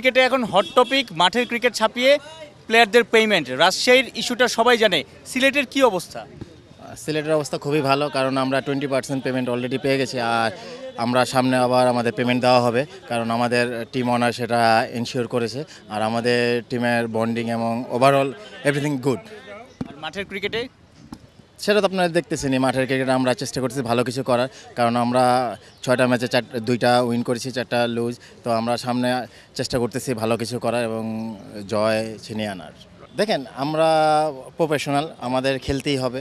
ক্রিকেটে এখন hot topic মাঠের ক্রিকেট ছাপিয়ে প্লেয়ারদের পেমেন্ট। রাজশাহীর ইস্যুটা সবাই জানে, সিলেটের কি অবস্থা? সিলেটের অবস্থা খুবই ভালো, কারণ আমরা 20% পেমেন্ট অলরেডি পেয়ে গেছি। আর আমরা সামনে আবার আমাদের পেমেন্ট দেওয়া হবে, কারণ আমাদের টিম ওনার সেটা ইনশিওর করেছে। আর আমাদের টিমের বন্ডিং এবং ওভারঅল এভরিথিং গুড। আর মাঠের ক্রিকেটে সেটা তো আপনারা দেখতেছেনই, মাঠের ক্রিকেটে আমরা চেষ্টা করতেছি ভালো কিছু করার, কারণ আমরা 6টা ম্যাচে 2টা উইন করেছি, 4টা লুজ। তো আমরা সামনে চেষ্টা করতেছি ভালো কিছু করার এবং জয় ছিনিয়ে আনার। দেখেন, আমরা প্রফেশনাল, আমাদের খেলতেই হবে।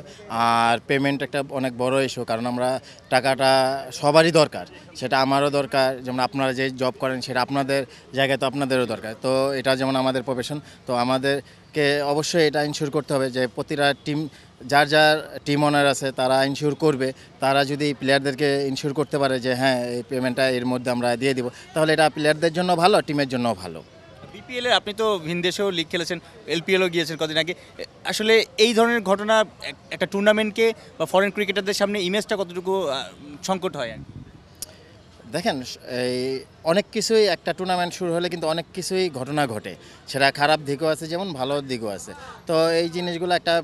আর পেমেন্ট একটা অনেক বড় ইস্যু, কারণ আমরা টাকাটা সবারই দরকার, সেটা আমারও দরকার। যেমন আপনারা যে জব করেন সেটা আপনাদের জায়গায়, তো আপনাদেরও দরকার। তো এটা যেমন আমাদের প্রফেশন, তো আমাদেরকে অবশ্যই এটা ইনশিওর করতে হবে যে প্রতিটা টিম, যার যার টিম ওনার আছে তারা ইনশিওর করবে। তারা যদি প্লেয়ারদেরকে ইনশিওর করতে পারে যে হ্যাঁ এই পেমেন্টটা এর মধ্যে আমরা দিয়ে দিব, তাহলে এটা প্লেয়ারদের জন্য ভালো, টিমের জন্য ভালো। বিপিএলে আপনি তো ভিনদেশেও লিগ খেলেছেন, এলপিএলও গিয়েছেন কদিন আগে। আসলে এই ধরনের ঘটনা একটা টুর্নামেন্টকে বা ফরেন ক্রিকেটারদের সামনে ইমেজটা কতটুকু সংকট হয়? দেখেন, এই অনেক কিছুই, একটা টুর্নামেন্ট শুরু হলে কিন্তু অনেক কিছুই ঘটনা ঘটে, সেটা খারাপ দিকও আছে যেমন ভালো দিকও আছে। তো এই জিনিসগুলো একটা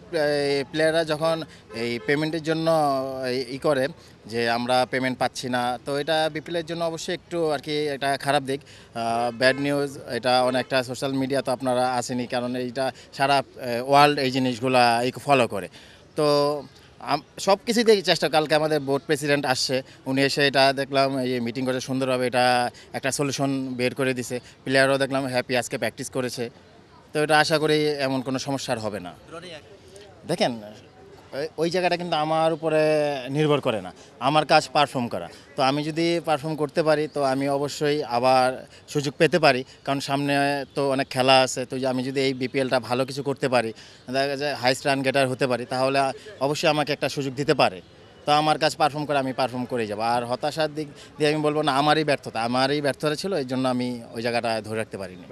প্লেয়াররা যখন এই পেমেন্টের জন্য করে যে আমরা পেমেন্ট পাচ্ছি না, তো এটা বিপিএলের জন্য অবশ্যই একটু আর কি এটা খারাপ দিক, ব্যাড নিউজ। এটা অনেকটা সোশ্যাল মিডিয়া তো আপনারা আসেনি, কারণ এইটা সারা ওয়ার্ল্ড এই জিনিসগুলা ফলো করে। তো সব কিছুই দেখি চেষ্টা। কালকে আমাদের বোর্ড প্রেসিডেন্ট আসছে, উনি এসে এটা দেখলাম এই মিটিং করে সুন্দরভাবে এটা একটা সলিউশন বের করে দিছে। প্লেয়ারও দেখলাম হ্যাপি, আজকে প্র্যাকটিস করেছে। তো এটা আশা করি এমন কোনো সমস্যার হবে না। দেখেন, ওই জায়গাটা কিন্তু আমার উপরে নির্ভর করে না, আমার কাজ পারফর্ম করা। তো আমি যদি পারফর্ম করতে পারি তো আমি অবশ্যই আবার সুযোগ পেতে পারি, কারণ সামনে তো অনেক খেলা আছে। তো আমি যদি এই বিপিএলটা ভালো কিছু করতে পারি, দেখা যায় হাইস্ট রান গেটার হতে পারি, তাহলে অবশ্যই আমাকে একটা সুযোগ দিতে পারে। তো আমার কাজ পারফর্ম করে আমি পারফর্ম করেই যাবো। আর হতাশার দিক দিয়ে আমি বলবো না, আমারই ব্যর্থতা ছিল, এই জন্য আমি ওই জায়গাটা ধরে রাখতে পারিনি।